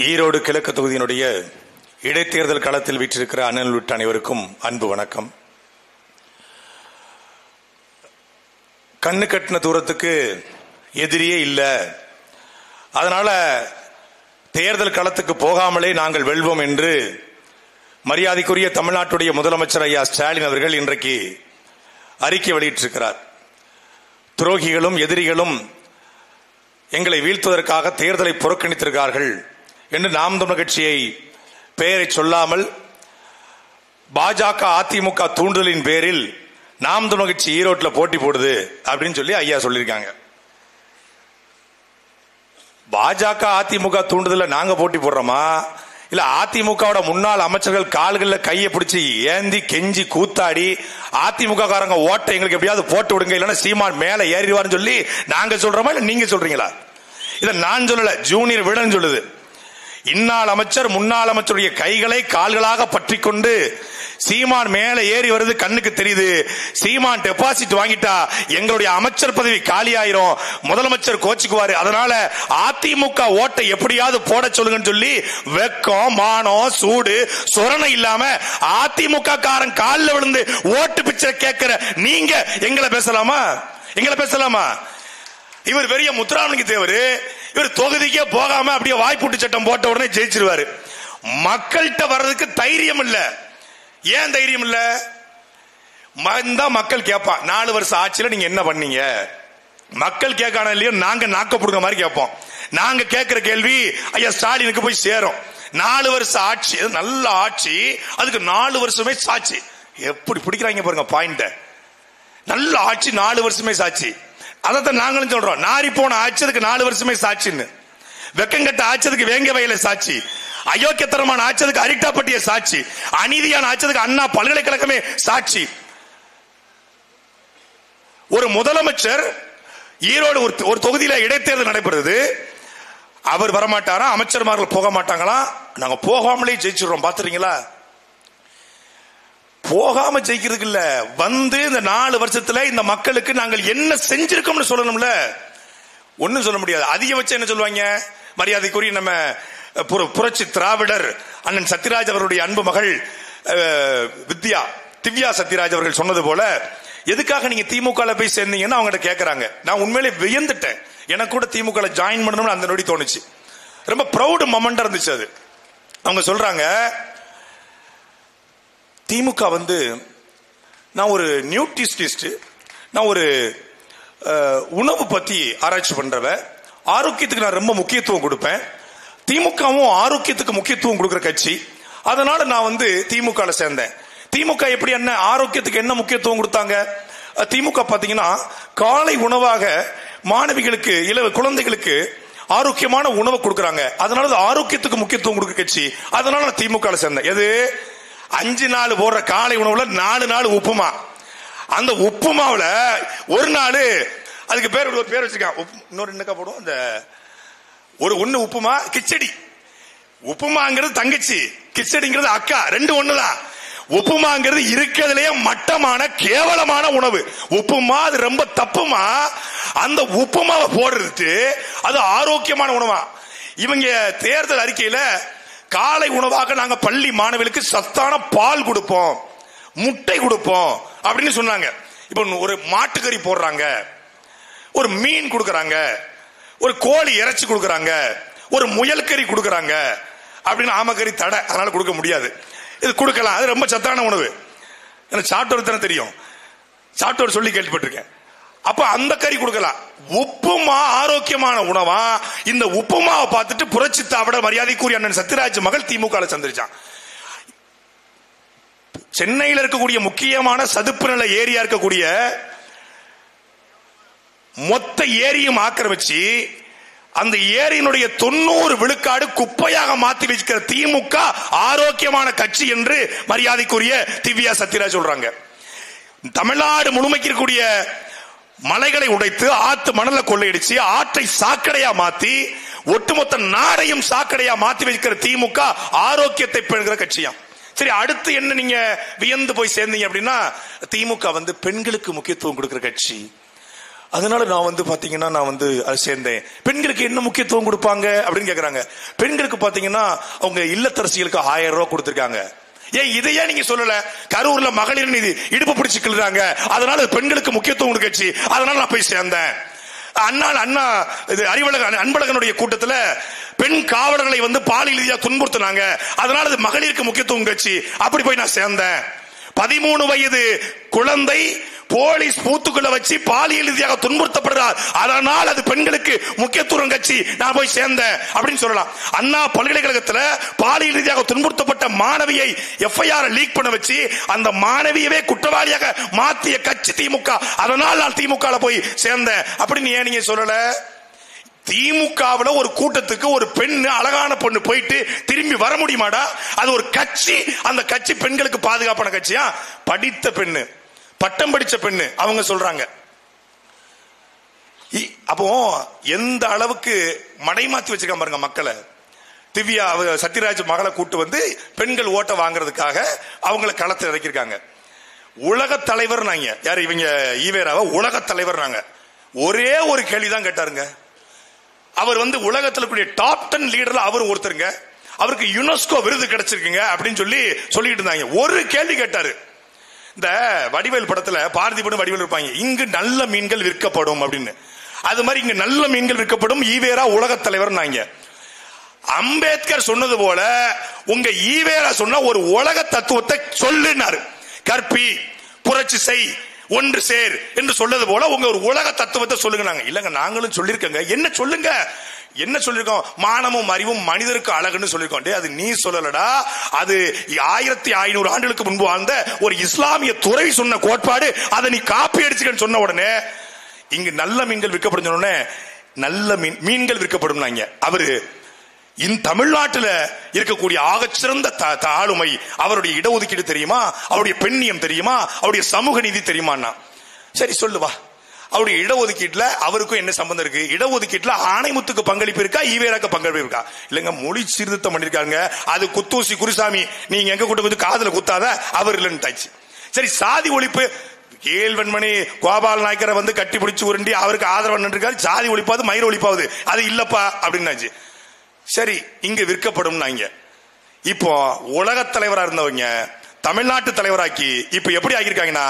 ஈரோடு கிழக்கு தொகுதியினுடைய இடைத்தேர்தல் களத்தில் வீற்றிருக்கிற அண்ணன் உள்ளிட்ட அனைவருக்கும் அன்பு வணக்கம். கண்ணு கட்டின தூரத்துக்கு எதிரியே இல்லை, அதனால தேர்தல் களத்துக்கு போகாமலே நாங்கள் வெல்வோம் என்று மரியாதைக்குரிய தமிழ்நாட்டுடைய முதலமைச்சர் ஐயா ஸ்டாலின் அவர்கள் இன்றைக்கு அறிக்கை வெளியிட்டிருக்கிறார். துரோகிகளும் எதிரிகளும் எங்களை வீழ்த்துவதற்காக தேர்தலை புறக்கணித்திருக்கிறார்கள் என்று நாம் தமிழர் கட்சியை பெயரை சொல்லாமல் பாஜக அதிமுக தூண்டுதலின் பேரில் நாம் தமிழர் கட்சி ஈரோட்டில் போட்டி போடுது அப்படின்னு சொல்லி ஐயா சொல்லியிருக்காங்க. பாஜக அதிமுக தூண்டுதல நாங்க போட்டி போடுறோமா, இல்ல அதிமுகவோட முன்னாள் அமைச்சர்கள் கால்களில் கையை பிடிச்சி ஏந்தி கெஞ்சி கூத்தாடி அதிமுக காரங்க ஓட்டை எங்களுக்கு எப்படியாவது போட்டு விடுங்க, இல்லைன்னா சீமான் மேல ஏறிவார்னு சொல்லி நாங்க சொல்றோமா, இல்ல நீங்க சொல்றீங்களா? இதை நான் சொல்லல, ஜூனியர் விடன் சொல்லுது. இந்நாள் அமைச்சர் முன்னாள் அமைச்சருடைய கைகளை கால்களாக பற்றி கொண்டு சீமான் மேல ஏறி வருது, கண்ணுக்கு தெரியுது. சீமான் டெபாசிட் வாங்கிட்டா எங்களுடைய அமைச்சர் பதவி காலியாயிரும், முதலமைச்சர் கோச்சுக்குவாரு, அதனால அதிமுக ஓட்டை எப்படியாவது போட சொல்லுங்கன்னு சொல்லி வெக்கம் மானம் சூடு சொரணை இல்லாம அதிமுக காரன் காலில் விழுந்து ஓட்டு பிச்சை கேட்கிற நீங்க எங்களை பேசலாமா? எங்களை பேசலாமா? இவர் பெரிய முத்துராமலிங்க தேவர், இவர் தொகுதிக்கே போகாம அப்படியே வாய்ப்பூட்டு சட்டம் போட்ட உடனே ஜெயிச்சிருவாரு. மக்கள்கிட்ட வர்றதுக்கு தைரியம் இல்ல. ஏன் தைரியம் இல்ல? மக்கள் கேட்பா, 4 வருஷம் ஆட்சியில நீங்க என்ன பண்ணீங்க? மக்கள் கேட்கான இல்லையோ நாங்க நாக்க புடுங்க மாதிரி கேட்போம். நாங்க கேட்கிற கேள்வி ஐயா ஸ்டாலினுக்கு போய் சேரும். 4 வருஷம் ஆட்சி, நல்ல ஆட்சி, அதுக்கு 4 வருஷமே சாட்சி. எப்படி பிடிக்கிறாங்க பாருங்க பாயிண்ட. நல்ல ஆட்சி 4 வருஷமே சாட்சி. அதான் நாங்களும் சொல்றோம், நாரி போன ஆட்சியதுக்கு 4 வருஷமே சாட்சின்னு. வெக்கங்கட்ட ஆட்சியதுக்கு வேங்க வயல சாட்சி, அயோக்கியத்தனமான ஆட்சியதுக்கு அரிட்டாப்பட்டிய சாட்சி, அநீதியான ஆட்சியதுக்கு அண்ணா பல்கலைக்கழகமே சாட்சி. ஒரு முதலமைச்சர் ஈரோடு ஒரு தொகுதியில இடைத்தேர்தல் நடைபெறுது, அவர் வரமாட்டாரா, அமைச்சர்மார்கள் போக மாட்டாங்களா? நாங்க போகாமலே ஜெயிச்சிடுறோம். பாத்துறீங்களா? போகாம ஜெயிக்கிறதுக்கு இல்ல, வந்து இந்த 4 வருஷத்துல இந்த மக்களுக்கு நாங்கள் என்ன செஞ்சிருக்கோம்னு சொல்லணும்ல. ஒன்னும் சொல்ல முடியாது. அதிகபட்சம் என்ன சொல்லுவாங்க? மரியாதைக்குரிய நம்ம புரட்சி திராவிடர் அண்ணன் சத்யராஜ் அவருடைய அன்பு மகள் திவ்யா சத்யராஜ் அவர்கள் சொன்னது போல, எதுக்காக நீங்க திமுக போய் சேர்ந்தீங்கன்னு அவங்க கேட்கறாங்க. நான் உண்மையிலே வியந்துட்டேன். எனக்கு கூட திமுக ஜாயின் பண்ணணும்னு அந்த நொடி தோணுச்சு. ரொம்ப ப்ரௌட் மொமெண்டா இருந்துச்சு அது. அவங்க சொல்றாங்க, திமுக வந்து நான் ஒரு நியூட்ரிஷனிஸ்ட், நான் ஒரு உணவு பத்தி ஆராய்ச்சி பண்றவ, ஆரோக்கியத்துக்கு நான் ரொம்ப முக்கியத்துவம் கொடுப்பேன், திமுகவும் ஆரோக்கியத்துக்கு முக்கியத்துவம் கொடுக்கிற கட்சி, அதனால நான் வந்து திமுக சேர்ந்தேன். திமுக எப்படி என்ன ஆரோக்கியத்துக்கு என்ன முக்கியத்துவம் கொடுத்தாங்க? திமுக பாத்தீங்கன்னா காலை உணவாக மாணவிகளுக்கு குழந்தைகளுக்கு ஆரோக்கியமான உணவு கொடுக்கறாங்க, அதனால ஆரோக்கியத்துக்கு முக்கியத்துவம் கொடுக்கிற கட்சி, அதனால நான் திமுக சேர்ந்தேன். எது 5 நாள் போடுற காலை உணவுல 4 நாள் உப்புமா, அந்த உப்புமாவுல ஒரு நாள் அதுக்கு பேர் ஒரு பேர் வச்சிருக்கான், இன்னொரு என்னக்கா போடும், அந்த ஒண்ணு உப்புமா கிச்சடி. உப்புமாங்கிறது தங்கச்சி, கிச்சடிங்கிறது அக்கா, 2 ஒண்ணுதான். உப்புமாங்கிறது இருக்கிறதுலயே மட்டமான கேவலமான உணவு. உப்புமா அது ரொம்ப தப்புமா. அந்த உப்புமாவை போடுறது அது ஆரோக்கியமான உணவா? இவங்க தேர்தல் அறிக்கையில காலை உணவாக நாங்க பள்ளி மாணவர்களுக்கு சத்தான பால் கொடுப்போம், முட்டை கொடுப்போம் அப்படின்னு சொன்னாங்க. இப்ப ஒரு மாட்டுக்கறி போடுறாங்க, ஒரு மீன் கொடுக்கறாங்க, ஒரு கோழி இறைச்சி கொடுக்கறாங்க, ஒரு முயல் கறி கொடுக்கறாங்க அப்படின்னு. ஆமக்கறி தடை, அதனால கொடுக்க முடியாது. இது கொடுக்கலாம், அது ரொம்ப சத்தான உணவு. எனக்கு சாப்பிட்டவர் தானே தெரியும், சாப்பிட்டவர் சொல்லி கேள்விப்பட்டிருக்கேன். அப்ப அந்த கறி கொடுக்கலாம். உப்புமா ஆரோக்கியமான உணவா? இந்த உப்புமாவை பார்த்துட்டு புரட்சி திராவிடர் மரியாதைக்குரிய அண்ணன் சத்யராஜ் மகள் திமுக சந்திரிச்சான். சென்னையில் இருக்கக்கூடிய முக்கியமான சதுப்பு நில ஏரியா இருக்கக்கூடிய மொத்த ஏரியும் ஆக்கிரமிச்சு அந்த ஏரியினுடைய 90 விழுக்காடு குப்பையாக மாத்தி வச்சிருக்கிற திமுக ஆரோக்கியமான கட்சி என்று மரியாதைக்குரிய திவ்யா சத்யராஜ் சொல்றாங்க. தமிழ்நாடு முழுமைக்கு இருக்கக்கூடிய மலைகளை உடைத்து ஆத்து மணல கொள்ளையடிச்சு ஆற்றை சாக்கடையா மாத்தி ஒட்டுமொத்த நாடையும் சாக்கடையா மாத்தி வைக்கிற திமுக ஆரோக்கியத்தை பெறுகிற கட்சியா. சரி, அடுத்து என்ன நீங்க வியந்து போய் சேர்ந்தீங்க அப்படின்னா, திமுக வந்து பெண்களுக்கு முக்கியத்துவம் கொடுக்கிற கட்சி, அதனால நான் பாத்தீங்கன்னா நான் அதை சேர்ந்தேன். பெண்களுக்கு என்ன முக்கியத்துவம் கொடுப்பாங்க அப்படின்னு கேக்குறாங்க. பெண்களுக்கு பாத்தீங்கன்னா அவங்க இல்லத்தரசிகளுக்கு 1000 ரூபாய் கொடுத்திருக்காங்க. ஏன் இதையே நீங்க சொல்லல? கரூர்ல மகளிர் நீதி இடுப்பு பிடிச்சுக்கிறாங்க, அதனால பெண்களுக்கு முக்கியத்துவம் கொடுக்கச்சு, அதனால நான் போய் சேர்ந்தேன். அண்ணா இது அன்பழகனுடைய கூட்டத்தில் பெண் காவலர்களை பாலியல் ரீதியா துன்புறுத்தினாங்க, அதனால அது மகளிருக்கு முக்கியத்துவம் கட்சி, அப்படி போய் நான் சேர்ந்தேன். 13 வயது குழந்தை போலீஸ் பூத்துக்குள்ள வச்சு பாலியல் ரீதியாக துன்புறுத்தப்படுறார், அதனால் அது பெண்களுக்கு முக்கியத்துவம் கட்சி, நான் போய் சேர்ந்தேன் அப்படின்னு சொல்லலாம். அண்ணா பல்கலைக்கழகத்தில் பாலியல் ரீதியாக துன்புறுத்தப்பட்ட மாணவியை எஃப்ஐஆர் லீக் பண்ண வச்சு அந்த மாணவியவே குற்றவாளியாக மாற்றிய கட்சி திமுக, அதனால் நான் திமுக போய் சேர்ந்தேன் அப்படின்னு ஏன் நீங்க சொல்லல? திமுகவில் ஒரு கூட்டத்துக்கு ஒரு பெண்ணு, அழகான பொண்ணு போயிட்டு திரும்பி வர முடியுமாடா? அது ஒரு கட்சி, அந்த கட்சி பெண்களுக்கு பாதுகாப்பான கட்சியா? படித்த பெண்ணு, பட்டம் படிச்ச பெண்ணு அவங்க சொல்றாங்க. அப்போ எந்த அளவுக்கு மடைமாத்தி வச்சிருக்காங்க பாருங்க மக்களை. திவ்யா சத்யராஜ் மகளை கூட்டு பெண்கள் ஓட்ட வாங்குறதுக்காக அவங்களை களத்தில் இறக்கிருக்காங்க. உலக தலைவர் நாங்க யாரு இவங்க ஈவேராவை உலக தலைவர் நாங்க. ஒரே ஒரு கேள்விதான் கேட்டாருங்க. அவர் உலகத்தில் கூடிய டாப் 10 லீடர்ல அவர் ஒருத்தருங்க. அவருக்கு யுனெஸ்கோ விருது கிடைச்சிருக்குங்க அப்படின்னு சொல்லிட்டு இருந்தாங்க. ஒரு கேள்வி கேட்டாரு. இந்த வடிவேல் படத்துல பார்த்திபனும் வடிவேல் இருப்பாங்க, இங்கு நல்ல மீன்கள் விற்கப்படும் அப்படின்னு. அது மாதிரி இங்க நல்ல மீன்கள் விற்கப்படும், ஈவேரா உலக தலைவர். அம்பேத்கர் சொன்னது போல உங்க ஈவேரா சொன்ன ஒரு உலக தத்துவத்தை சொல்லுனாரு. கற்பி, புரட்சி செய், ஒன்று சேர் என்று சொல்லது போல உங்க ஒரு உலக தத்துவத்தை சொல்லுங்க. இல்லங்க நாங்களும் சொல்லிருக்கோங்க. என்ன சொல்லுங்க? என்ன சொல்லிருக்கோம்? மானமும் அறிவும் மனிதருக்கு அழகுன்னு சொல்லிருக்கோம். அது நீ சொல்லலடா, அது 1500 ஆண்டுகளுக்கு முன்பு வாழ்ந்த ஒரு இஸ்லாமிய துறை சொன்ன கோட்பாடு. அதை நீ காப்பி அடிச்சுக்கன்னு சொன்ன உடனே இங்கு நல்ல மீன்கள் விற்கப்படும் சொன்ன உடனே நல்ல மீன்கள் விற்கப்படும். அவரு இந்த தமிழ்நாட்டில் இருக்கக்கூடிய ஆகச்சிறந்த ஆளுமை, அவருடைய இடஒதுக்கீடு தெரியுமா? அவருடைய பெண்ணியம் தெரியுமா? அவருடைய சமூக நீதி தெரியுமா? சரி சொல்லுவா, அவருடைய இடஒதுக்கீட்டுல அவருக்கும் என்ன சம்பந்தம் இருக்கு? இடஒதுக்கீட்டுல ஆணைமுத்துக்கு பங்களிப்பு இருக்கா, ஈவேராக்கு பங்களிப்பு இருக்கா? இல்லங்க, மொழி சீர்திருத்தம் பண்ணிருக்காங்க. அது குத்தூசி குருசாமி, நீங்க எங்க கூட்ட காதல குத்தாத அவர் இல்லைன்னு. சரி, சாதி ஒழிப்பு, கேள்வன்மணி கோபால் நாயக்கரை கட்டி பிடிச்சு உருண்டி அவருக்கு ஆதரவு இருக்காரு. சாதி ஒழிப்பாது மயிர் ஒழிப்பாவது அது இல்லப்பா அப்படின்னாச்சு. சரி, இங்க விற்கப்படும். இப்போ உலக தலைவரா இருந்தவங்க தமிழ்நாட்டு தலைவராக்கி இப்ப எப்படி ஆகியிருக்காங்கன்னா,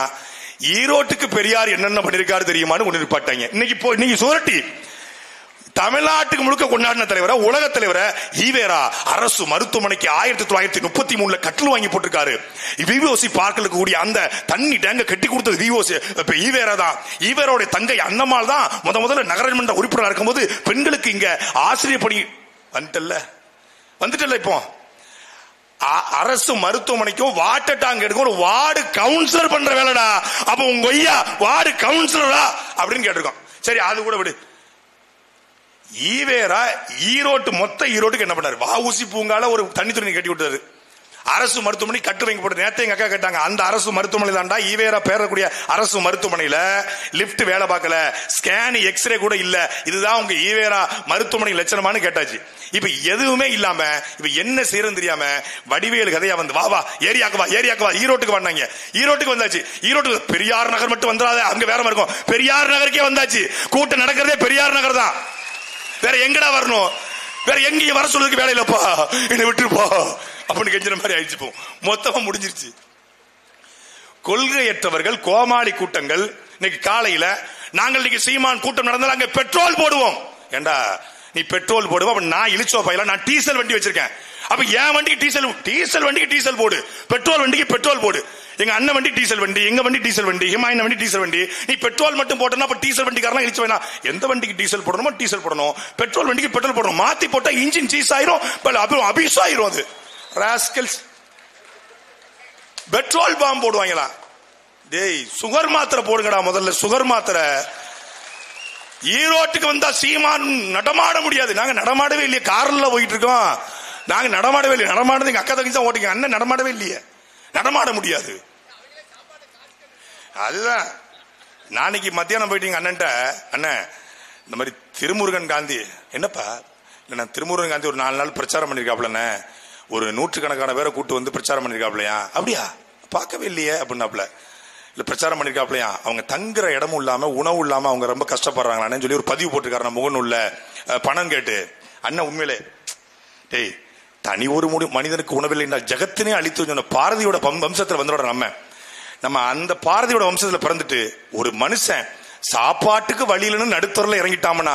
ஈரோட்டுக்கு பெரியார் என்னென்ன பண்ணிருக்காரு தெரியுமான்னு கொண்டு பாட்டாங்க. இன்னைக்கு சுரட்டி தமிழ்நாட்டுக்கு முழுக்க கொண்டாடின தலைவரை, உலக தலைவரை ஈவேரா அரசு மருத்துவமனைக்கு 1933 கட்டில் வாங்கி போட்டிருக்காரு. விவோசி பார்க்கல கூடிய அந்த தண்ணி டேங்க கட்டி கொடுத்தது விவோசி ஈவேரா தான். ஈவேரோட தங்கை அன்னம்மாள் தான் முதல்ல நகரமன்ற உறுப்பினராக இருக்கும்போது பெண்களுக்கு இங்க ஆசிரியர் பணி வந்துட்டல. இப்போ அரசு மருத்துவமனைக்கும் வாட்டர் டேங்க் எடுக்கும் ஒரு வார்டு கவுன்சிலர் பண்ற வேலைடா. அப்ப உங்க ஐயா வார்டு கவுன்சிலரா அப்படின்னு கேட்டிருக்கோம். சரி, அது கூட விடு. ஈவேரா மொத்த ஈரோட்டுக்கு என்ன பண்ணாரு? வஉசி பூங்கால ஒரு தண்ணி துணி கட்டி விட்டாரு. அரசு மருத்துவமனை கட்டு வாங்கி போட்டு நேரத்தை எங்க அக்கா கேட்டாங்க, அந்த அரசு மருத்துவமனை தான்டா ஈவேரா பேரக்கூடிய அரசு மருத்துவமனையில லிப்ட் வேலை பார்க்கல, ஸ்கேன் எக்ஸ்ரே கூட இல்ல, இதுதான் உங்க ஈவேரா மருத்துவமனை லட்சணமானு கேட்டாச்சு. இப்ப எதுவுமே இல்லாம இப்ப என்ன செய்யறது தெரியாம வடிவேலு கதையா வா வா ஏரியாக்கு வா ஈரோட்டுக்கு வந்தாங்க. ஈரோட்டுக்கு வந்தாச்சு. ஈரோட்டுக்கு பெரியார் நகர் மட்டும் வந்துடாத, அங்க வேற இருக்கும். பெரியார் நகருக்கே வந்தாச்சு. கூட்டம் நடக்கிறதே பெரியார் நகர் தான். வேற எங்கடா வரணும்? வேற எங்கேயும் வர சொல்றதுக்கு வேலை இல்லப்பா, என்னை விட்டுருப்பா அப்படின்னு கெஞ்சிற மாதிரி ஆயிடுச்சு. போ மொத்தமா முடிஞ்சிருச்சு. கொள்கையற்றவர்கள், கோமாளி கூட்டங்கள். இன்னைக்கு காலையில நாங்கள் இன்னைக்கு சீமான் கூட்டம் நடந்தால் அங்க பெட்ரோல் போடுவோம். ஏண்டா நீ பெட்ரோல் போடுவோம், நான் இழிச்சோ பையில நான் டீசல் வண்டி வச்சிருக்கேன். அப்ப என் வண்டிக்கு டீசல் வண்டிக்கு டீசல் போடு, பெட்ரோல் வண்டிக்கு பெட்ரோல் போடு. எங்க அண்ணன் வண்டி டீசல் வண்டி, எங்க வண்டி டீசல் வண்டி, ஹிமாயின் வண்டி டீசல் வண்டி. நீ பெட்ரோல் மட்டும் போட்டனா அப்ப டீசல் வண்டிக்காரன் இழிச்சு வேணா. எந்த வண்டிக்கு டீசல் போடணுமோ டீசல் போடணும், பெட்ரோல் வண்டிக்கு பெட்ரோல் போடணும். மாத்தி போட்டா இன்ஜின் சீஸ் ஆயிரும், அப்புறம் அபிஷ் ஆயிரும். அது ராஸ்கல்ஸ் பெட்ரோல் பாம்பு போடுவாங்களா? டேய், சுகர் மாத்திரை போடுங்கடா முதல்ல, சுகர் மாத்திரை. ஈரோட்டுக்கு வந்தா சீமான் நடமாட முடியாது. நாங்க நடமாடவே இல்லையே, கார்ல போயிட்டு இருக்கோம். நாங்க நடமாடவே இல்லை. நடமாடுறது எங்க அக்கா தங்கச்சி தான் ஓட்டிங்க. அண்ணன் நடமாடவே இல்லையே, நடமாட முடியாது. அதுதான் நாளைக்கு மத்தியானம் போயிட்டீங்க அண்ணன்ட்ட, அண்ணன் இந்த மாதிரி திருமுருகன் காந்தி என்னப்பா இல்ல, நான் திருமுருகன் காந்தி ஒரு 4 நாள் பிரச்சாரம் பண்ணிருக்காப்ல, ஒரு 100கணக்கான பேரை கூட்டு பிரச்சாரம் பண்ணிருக்காப்லையா? அப்படியா? பார்க்கவே இல்லையே அப்படின்னாப்ல. இல்ல பிரச்சாரம் பண்ணிருக்காப்லையா, அவங்க தங்குற இடமும் இல்லாம உணவு இல்லாம அவங்க ரொம்ப கஷ்டப்படுறாங்களான்னு சொல்லி ஒரு பதிவு போட்டிருக்காரு நம்ம முகநூல்ல பணம் கேட்டு. அண்ணன் உண்மையிலே டேய், தனி ஒரு மனிதனுக்கு உணவில்லை ஜகத்தினே அழித்து சொன்ன பாரதியோட வம்சத்துல வந்துட நம்ம அந்த பாரதியோட வம்சத்துல பிறந்துட்டு ஒரு மனுஷன் சாப்பாட்டுக்கு வழியிலன்னு நடுத்தூர்ல இறங்கிட்டாமனா,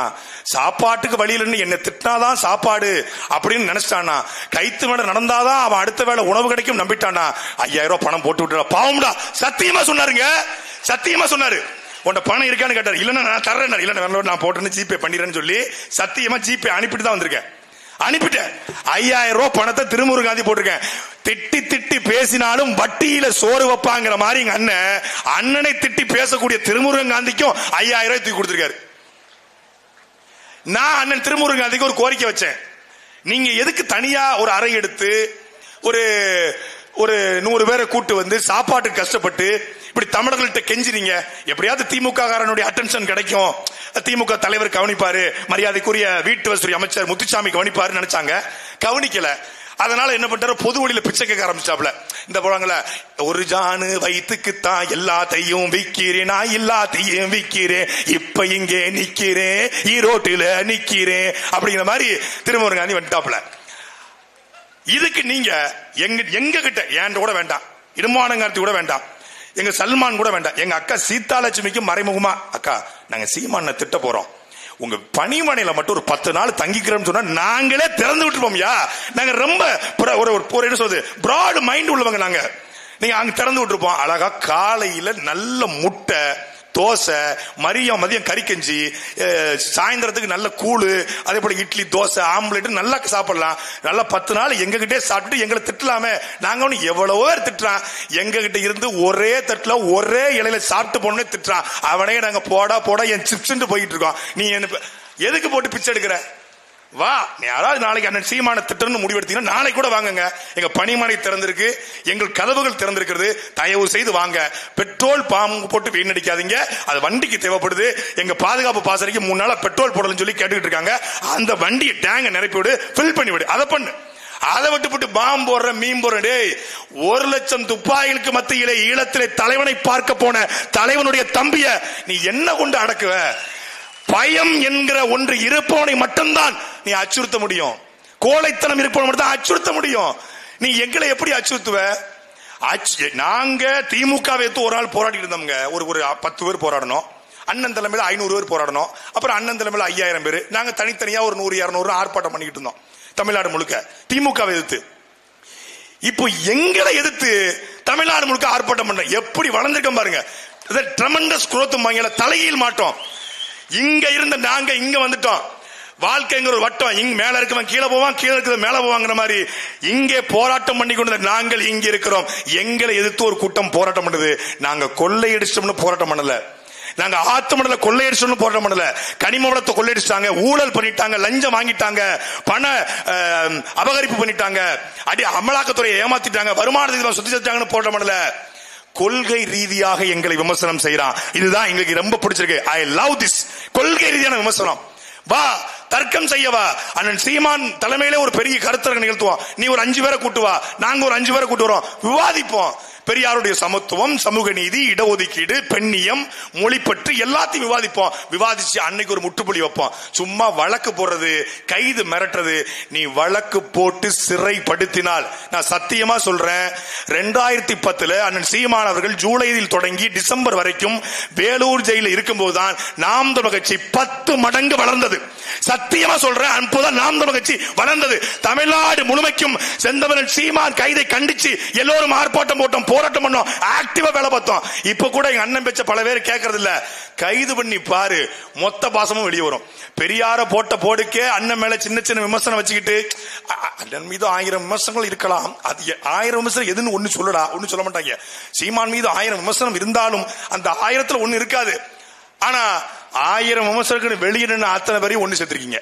சாப்பாட்டுக்கு வழியிலன்னு என்ன திட்டினாதான் சாப்பாடு அப்படின்னு நினைச்சிட்டானா, கைத்து மேல நடந்தாதான் அவன் அடுத்த வேளை உணவு கிடைக்கும் நம்பிட்டானா, 5000 ரூபாய் பணம் போட்டு விட்டு பாவம்டா. சத்தியமா சொன்னாருங்க, சத்தியமா சொன்னாரு. உன்ட பணம் இருக்கான்னு கேட்டாரு. இல்லன்னா நான் தர்றேன், இல்ல நான் போட்டேன்னு ஜிபே பண்ணிடுறேன்னு சொல்லி சத்தியமா ஜிபே அனுப்பிட்டு தான் வந்திருக்கேன். அனுப்பிட்டேன். 5000 ரூபாய் பணத்தை திருமுருகன் காந்தி போட்டிருக்கேன். திட்டி திட்டி பேசினாலும் வட்டியில சோறு வைப்பாங்கிற மாதிரி எங்க அண்ணனை திட்டி பேசக்கூடிய திருமுருகன் காந்திக்கும் 5000 ரூபாய் தூக்கி கொடுத்திருக்காரு. நான் அண்ணன் திருமுருகன் காந்திக்கு ஒரு கோரிக்கை வச்சேன். நீங்க எதுக்கு தனியா ஒரு அறை எடுத்து ஒரு 100 பேரை கூட்டு வந்து சாப்பாட்டுக்கு கஷ்டப்பட்டு இப்படி தமிழர்கள்ட்ட கெஞ்சிரீங்க? எப்படியாவது திமுக காரனுடைய அட்டென்ஷன் கிடைக்கும், திமுக தலைவர் கவனிப்பாரு, மரியாதைக்குரிய வீட்டு வசதி அமைச்சர் முத்துசாமி கவனிப்பாரு நினைச்சாங்க. கவனிக்கல. அதனால என்ன பண்றாரு, பொது வழியில பிச்சை கேட்க ஆரம்பிச்சாப்ல. இந்த போறாங்கள, ஒரு ஜானு வயிற்றுக்குத்தான் எல்லாத்தையும் விக்கிறேன், நான் எல்லாத்தையும் விக்கிறேன், இப்ப இங்கே நிக்கிறேன், ஈரோட்டில நிக்கிறேன் அப்படிங்கிற மாதிரி திருமுருகன் காந்தி வந்துட்டாப்ல. இதுக்கு நீங்க எங்க கிட்ட ஏன் கூட வேண்டாம், இடுமானங்கார்த்தி கூட வேண்டாம், எங்க சல்மான் கூட வேண்டாம், எங்க அக்கா சீதாலட்சுமிக்கு மறைமுகமா, அக்கா நாங்க சீமான திட்ட போறோம், உங்க பணிமனையில மட்டும் ஒரு 10 நாள் தங்கிக்கிறோம் சொன்னா நாங்களே திறந்து விட்டுருப்போம்யா. நாங்க ரொம்ப என்ன சொல்றது பிராட் மைண்ட் உள்ளவங்க நாங்க. நீங்க அங்க திறந்து விட்டுருப்போம். அழகா காலையில நல்ல முட்டை, தோசை, மதியம் கறிக்கஞ்சி, சாயந்தரத்துக்கு நல்ல கூழு, அதே போல இட்லி, தோசை, ஆம்லெட் நல்லா சாப்பிடலாம். நல்லா 10 நாள் எங்க கிட்டே சாப்பிட்டு எங்களை திட்டலாமே. நாங்க ஒண்ணு எவ்வளவோ பேர் திட்டுறான், எங்க கிட்ட இருந்து ஒரே தட்டுல ஒரே இலையில சாப்பிட்டு போனே திட்டுறான். அவனே நாங்க போடா என் சிப்ஸ் போயிட்டு இருக்கோம். நீ என்ன எதுக்கு போட்டு பிச்சை எடுக்கிற? வா, நீ யாராவது நாளைக்கு அண்ணன் சீமான திட்டம்னு முடிவெடுத்தீங்கன்னா நாளை கூட வாங்குங்க. எங்க பணிமனை திறந்திருக்கு, எங்கள் கதவுகள் திறந்திருக்கிறது, தயவு செய்து வாங்க. பெட்ரோல் பாம்பு போட்டு வீணடிக்காதீங்க, அது வண்டிக்கு தேவைப்படுது. எங்க பாதுகாப்பு பாசறைக்கு 3 நாளா பெட்ரோல் போடலன்னு சொல்லி கேட்டுக்கிட்டு இருக்காங்க. அந்த வண்டியை டேங்க நிரப்பி விடு, ஃபில் பண்ணி விடு, அதை பண்ணு. அதை விட்டு பாம்பு போடுற, மீன் போடுற. டேய், 1,00,000 துப்பாக்கிகளுக்கு மத்தியிலே ஈழத்திலே தலைவனை பார்க்க போன தலைவனுடைய தம்பிய நீ என்ன கொண்டு அடக்குவ? பயம் என்கிற ஒன்று இருப்பவனை மட்டும்தான் நீ அச்சுறுத்த முடியும். கோழைத்தனம் இருப்பவனை மட்டும் தான் அச்சுறுத்த முடியும். நீ எங்களை எப்படி அச்சுறுத்துவ? நாங்க திமுக வைத்து ஒரு நாள் போராடி இருந்தோம்ங்க. ஒரு 10 பேர் போராடணும். அண்ணன் தலைமையில 500 பேர் போராடணும். அப்புறம் அண்ணன் தலைமையில 5000 பேர். நாங்க தனித்தனியா ஒரு 100-200 ஆர்ப்பாட்டம் பண்ணிக்கிட்டு இருந்தோம் தமிழ்நாடு முழுக்க திமுக எதிர்த்து. இப்போ எங்களை எதிர்த்து தமிழ்நாடு முழுக்க ஆர்ப்பாட்டம் பண்ண எப்படி வளர்ந்திருக்கோம் பாருங்க. ட்ரெமெண்டஸ் growth தலையில் மாட்டோம். இங்க இருந்த நாங்க இங்க வந்துட்டோம். வாழ்க்கைங்கிற ஒரு வட்டம், இங்க மேல இருக்கவன் கீழே போவான், கீழே இருக்கிறது மேல போவாங்கிற மாதிரி இங்கே போராட்டம் பண்ணி கொண்டு நாங்கள் இங்க இருக்கிறோம். எங்களை எதிர்த்து ஒரு கூட்டம் போராட்டம் பண்ணுது. நாங்க கொள்ளையடிச்சோம்னு போராட்டம் பண்ணல, நாங்க ஆத்தமடல கொள்ளையடிச்சோம்னு போராட்டம் பண்ணல. கனிம வளத்தை கொள்ளையடிச்சாங்க, ஊழல் பண்ணிட்டாங்க, லஞ்சம் வாங்கிட்டாங்க, பண அபகரிப்பு பண்ணிட்டாங்க, அமலாக்கத்துறையை ஏமாத்திட்டாங்க, வருமானத்தை சுத்தி செஞ்சாங்கன்னு போராட்டம் பண்ணல. கொள்கை ரீதியாக எங்களை விமர்சனம் செய்யறான். இதுதான் எங்களுக்கு ரொம்ப பிடிச்சிருக்கு. I love this. கொள்கை ரீதியான விமர்சனம். வா, தர்க்கம் செய்யவா. அண்ணன் சீமான் தலைமையிலே ஒரு பெரிய கருத்தரங்கு நிகழ்த்துவோம். நீ ஒரு 5 பேரை கூட்டு வா, நாங்க ஒரு 5 பேரை கூட்டு வரோம், விவாதிப்போம். பெரியாருடைய சமத்துவம், சமூக நீதி, இடஒதுக்கீடு, பெண்ணியம், மொழிப்பற்று எல்லாத்தையும் விவாதிப்போம். விவாதிச்சு அன்னைக்கு ஒரு முற்றுப்புள்ளி வைப்போம். சும்மா வழக்கு போடுறது, கைது மிரட்டுறது. நீ வழக்கு போட்டு சிறைப்படுத்தினால், நான் சத்தியமா சொல்றேன், 2010 அண்ணன் சீமான் அவர்கள் ஜூலையில் தொடங்கி டிசம்பர் வரைக்கும் வேலூர் ஜெயிலில் இருக்கும்போதுதான் நாம் தமிழர் கட்சி 10 மடங்கு வளர்ந்தது. சத்தியமா சொல்றேன், அப்போதான் நாம் தமிழர் கட்சி வளர்ந்தது. தமிழ்நாடு முழுமைக்கும் செந்தமிழன் சீமான் கைதை கண்டிச்சு எல்லோரும் ஆர்ப்பாட்டம் போட்டோம், போராட்டம் பண்ணோம், ஆக்டிவா வேலை பார்த்தோம். இப்ப கூட எங்க அண்ணன் பேச்ச பல பேர் கேட்கறது இல்ல. கைது பண்ணி பாரு, மொத்த பாசமும் வெளியே வரும். பெரியார போட்ட போடுக்கே அண்ணன் மேல சின்ன சின்ன விமர்சனம் வச்சுக்கிட்டு, அண்ணன் மீது 1000 விமர்சனங்கள் இருக்கலாம், அது 1000 விமர்சனம் எதுன்னு ஒண்ணு சொல்லடா, ஒண்ணு சொல்ல மாட்டாங்க. சீமான் மீது 1000 விமர்சனம் இருந்தாலும் அந்த 1000த்துல ஒண்ணு இருக்காது. ஆனா 1000 விமர்சனங்கள் வெளியே நின்று அத்தனை பேரையும் ஒண்ணு சேர்த்திருக்கீங்க.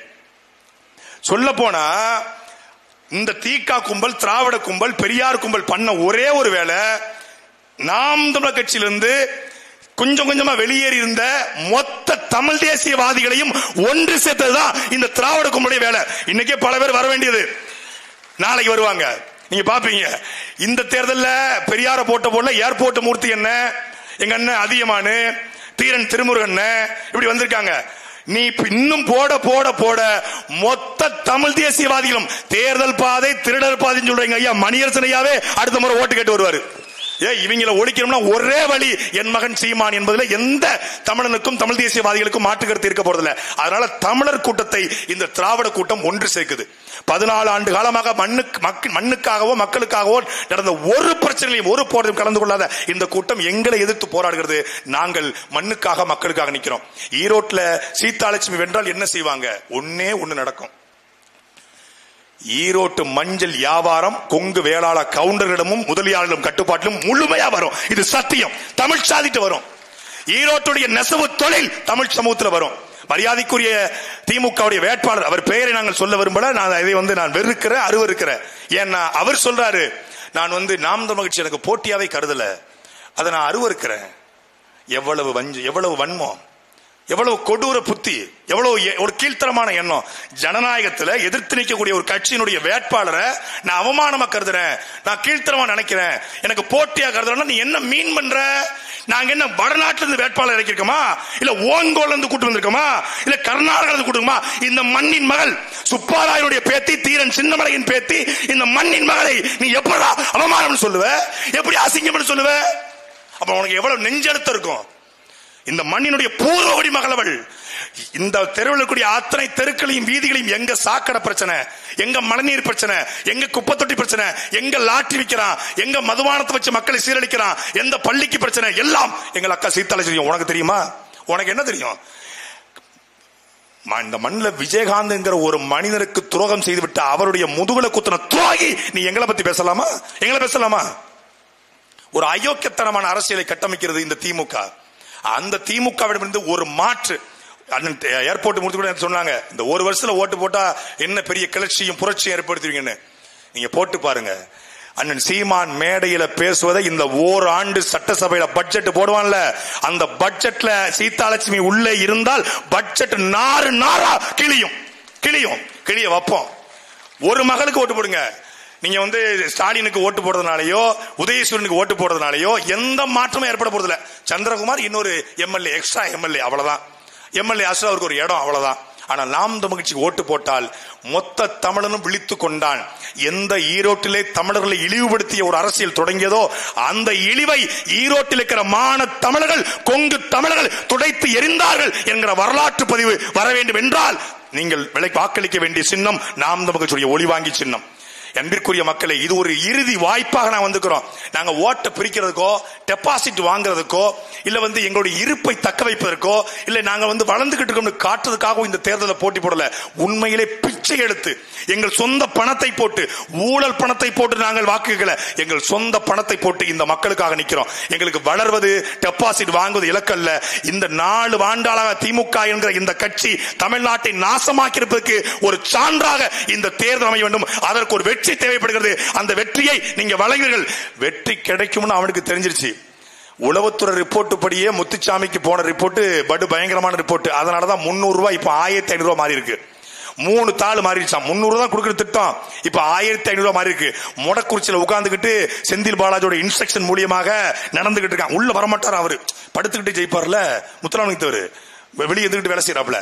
சொல்ல போனா இந்த தீகா கும்பல், திராவிட கும்பல், பெரியார் கும்பல் பண்ண ஒரே ஒரு வேலை, நாம் தமிழர் கட்சியிலிருந்து கொஞ்சம் கொஞ்சமா வெளியேறி இருந்த மொத்த தமிழ் தேசியவாதிகளையும் ஒன்று சேர்த்ததுதான் இந்த திராவிட கும்பலுடைய வேலை. இன்னைக்கே பல பேர் வர வேண்டியது, நாளைக்கு வருவாங்க, நீங்க பாப்பீங்க. இந்த தேர்தலில் பெரியார போட்ட போல ஏர்போர்ட் மூர்த்தி என்ன, எங்க அண்ணன் அதியமானு, தீரன் திருமுருகன் இப்படி வந்திருக்காங்க. நீ இன்னும் போட போட போட மொத்த தமிழ் தேசியவாதிகளும் தேர்தல் பாதை திருடர் பாதைன்னு சொல்றீங்க ஐயா. மணியரசன் ஐயாவே அடுத்த முறை ஓட்டு கேட்டு வருவாரு. இவங்களை ஒழிக்கணும்னா ஒரே வழி என் மகன் சீமான் என்பதில் எந்த தமிழனுக்கும் தமிழ் தேசியவாதிகளுக்கும் மாற்று கருத்து இருக்க போறதில்லை. அதனால தமிழர் கூட்டத்தை இந்த திராவிட கூட்டம் ஒன்று சேர்க்குது. 14 ஆண்டு காலமாக மண்ணுக்காகவோ மக்களுக்காகவோ நடந்த ஒரு பிரச்சனையும் ஒரு போராட்டம் கலந்து கொள்ளாத இந்த கூட்டம் எங்களை எதிர்த்து போராடுகிறது. நாங்கள் மண்ணுக்காக மக்களுக்காக நிற்கிறோம். ஈரோட்ல சீதாலட்சுமி வென்றால் என்ன செய்வாங்க? ஒன்னே ஒண்ணு நடக்கும். ஈரோட்டு மஞ்சள் வியாபாரம் கொங்கு வேளாள கவுண்டர்களிடமும் முதலியாளர்களும் கட்டுப்பாட்டிலும் முழுமையா வரும். இது சத்தியம். தமிழ் சாதிட்டு வரும். ஈரோட்டுடைய நெசவு தொழில் தமிழ் சமூகத்தில் வரும். மரியாதைக்குரிய திமுகவுடைய வேட்பாளர், அவர் பெயரை நாங்கள் சொல்ல விரும்பல. நான் இதை நான் வெறுக்கிறேன், அருவருக்கிறேன். ஏன்னா அவர் சொல்றாரு, நான் நாம் தமிழர் கட்சி எனக்கு போட்டியாவே கருதல, அதை நான் அருவருக்கிறேன். எவ்வளவு எவ்வளவு வன்மம், எவ்வளவு கொடூர புத்தி, எவ்வளவு ஒரு கீழ்த்தரமான எண்ணம். ஜனநாயகத்துல எதிர்த்து நிற்கக்கூடிய ஒரு கட்சியினுடைய வேட்பாளரை நான் அவமானமா கருதுறேன், நான் கீழ்த்தரமா நினைக்கிறேன், எனக்கு போட்டியா கருதுறேன்னா நீ என்ன மீன் பண்ற? நாங்க என்ன வடநாட்டில இருந்து வேட்பாளர் இறக்கிருக்கோமா, இல்ல ஓங்கோல இருந்து கூட்டு வந்திருக்கோமா, இல்ல கர்நாடகா இருந்து கூட்டுமா? இந்த மண்ணின் மகள் சுப்பாராயனுடைய பேத்தி, தீரன் சின்னமலையின் பேத்தி, இந்த மண்ணின் மகளை நீ எப்படா அவமானம் சொல்லுவ, எப்படி அசிங்கம் சொல்லுவ? அப்ப உனக்கு எவ்வளவு நெஞ்செழுத்தம் இருக்கும்? இந்த மண்ணினுடைய பூர்வகுடி மகளவள். இந்த தெருவில் இருக்கக்கூடிய அத்தனை தெருக்களையும் வீதிகளையும் எங்க சாக்கடை பிரச்சனை, எங்க மழைநீர் பிரச்சனை, எங்க குப்பை தொட்டி பிரச்சனை, எங்க லாட்டரி விற்கிறான், எங்க மதுபானத்தை வச்சு மக்களை சீரழிக்கிறான், எந்த பள்ளிக்கு பிரச்சனை, எல்லாம் எங்கள் அக்கா சீதாலட்சுமி. உனக்கு தெரியுமா? உனக்கு என்ன தெரியும்? இந்த மண்ணில் விஜயகாந்த்ங்கிற ஒரு மனிதனுக்கு துரோகம் செய்துவிட்டு அவருடைய முதுகுல குத்துன துரோகி நீ எங்களை பத்தி பேசலாமா? எங்களை பேசலாமா? ஒரு அயோக்கியத்தனமான அரசியலை கட்டமைக்கிறது இந்த திமுக. அந்த திமுகவிடமிருந்து ஒரு மாற்று ஏர்போர்ட் முடித்து கூட சொன்னாங்க, இந்த ஒரு வருஷத்துல ஓட்டு போட்டா என்ன பெரிய கிளர்ச்சியும் புரட்சியும் ஏற்படுத்துவீங்கன்னு. நீங்க போட்டு பாருங்க. அண்ணன் சீமான் மேடையில பேசுவதை இந்த ஓராண்டு சட்டசபையில பட்ஜெட் போடுவான்ல, அந்த பட்ஜெட்ல சீதாலட்சுமி உள்ளே இருந்தால் பட்ஜெட் நாறு நாரா கிளிய வைப்போம். ஒரு மகளுக்கு ஓட்டு போடுங்க. நீங்க ஸ்டாலினுக்கு ஓட்டு போடுறதுனாலயோ உதயசூரனுக்கு ஓட்டு போடுறதுனாலயோ எந்த மாற்றமும் ஏற்பட போறதில்ல. சந்திரகுமார் இன்னொரு எம்எல்ஏ, எக்ஸ்ட்ரா எம்எல்ஏ, அவ்வளவுதான். எம்எல்ஏ அஸ்ராவுக்கு ஒரு இடம், அவ்வளவுதான். ஆனா நாம் தமிழ் கட்சிக்கு ஓட்டு போட்டால் மொத்த தமிழனும் விழித்துக் கொண்டான். எந்த ஈரோட்டிலே தமிழர்களை இழிவுபடுத்திய ஒரு அரசியல் தொடங்கியதோ அந்த இழிவை ஈரோட்டில் இருக்கிற மான தமிழர்கள், கொங்கு தமிழர்கள் துடைத்து எரிந்தார்கள் என்கிற வரலாற்று பதிவு வர வேண்டும் என்றால் நீங்கள் வாக்களிக்க வேண்டிய சின்னம் நாம் தமிழ் கட்சியுடைய ஒளிவாங்கி சின்னம். அன்பிற்குரிய மக்களே, இது ஒரு இறுதி வாய்ப்பாக நான் வந்துக்கிறோம். நாங்க ஓட்டை பிரிக்கிறதுக்கோ டெபாசிட் வாங்குறதுக்கோ இல்ல எங்களுடைய இருப்பை தக்க வைப்பதற்கோ இல்ல நாங்க வளர்ந்துகிட்டு இருக்கோம் காட்டுறதுக்காக இந்த தேர்தலை போட்டி போடல. உண்மையிலே பிச்சை எடுத்து எங்கள் சொந்த பணத்தை போட்டு, ஊழல் பணத்தை போட்டு நாங்கள் வாக்குகளை எங்கள் சொந்த பணத்தை போட்டு இந்த மக்களுக்காக நிக்கிறோம். எங்களுக்கு வளர்வது டெபாசிட் வாங்குவது இலக்கல்ல. இந்த 4 ஆண்டாளாக திமுக என்கிற இந்த கட்சி தமிழ்நாட்டை நாசமாக்கி இருப்பதற்கு ஒரு சான்றாக இந்த தேர்தல் அமைய வேண்டும். அதற்கு ஒரு வெற்றி தேவைப்படுகிறது. அந்த வெற்றியை நீங்க வழங்குவீர்கள். வெற்றி கிடைக்கும்னு அவனுக்கு தெரிஞ்சிருச்சு. உளவுத்துறை ரிப்போர்ட் படியே முத்துச்சாமிக்கு போன ரிப்போர்ட் படு பயங்கரமான ரிப்போர்ட். அதனாலதான் 300 ரூபாய் இப்ப 1500 ரூபாய் மாறி இருக்கு. 3 தாள் மாறிடுச்சான். 300 தான் கொடுக்கிற திட்டம் இப்ப 1500 ரூபாய் மாறி இருக்கு. மொடக்குறிச்சியில உட்கார்ந்துகிட்டு செந்தில் பாலாஜியோட இன்ஸ்ட்ரக்ஷன் மூலியமாக நடந்துகிட்டு இருக்கான். உள்ள வரமாட்டார், அவரு படுத்துக்கிட்டு ஜெயிப்பார்ல முத்துராமலிங்கத்தவர், வெளியே இருந்துகிட்டு வேலை செய்யறாப்ல.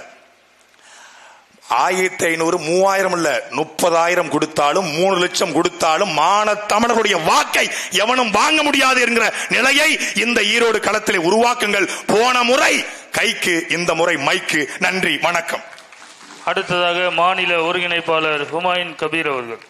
1500 3000 இல்ல 30,000 கொடுத்தாலும் 3 லட்சம் கொடுத்தாலும் மான தமிழர்களுடைய வாக்கை எவனும் வாங்க முடியாது என்கிற நிலையை இந்த ஈரோடு களத்திலே உருவாக்குங்கள். போன முறை கைக்கு, இந்த முறை மைக்கு. நன்றி, வணக்கம். அடுத்ததாக மாநில ஒருங்கிணைப்பாளர் ஹுமாயூன் கபீர் அவர்கள்.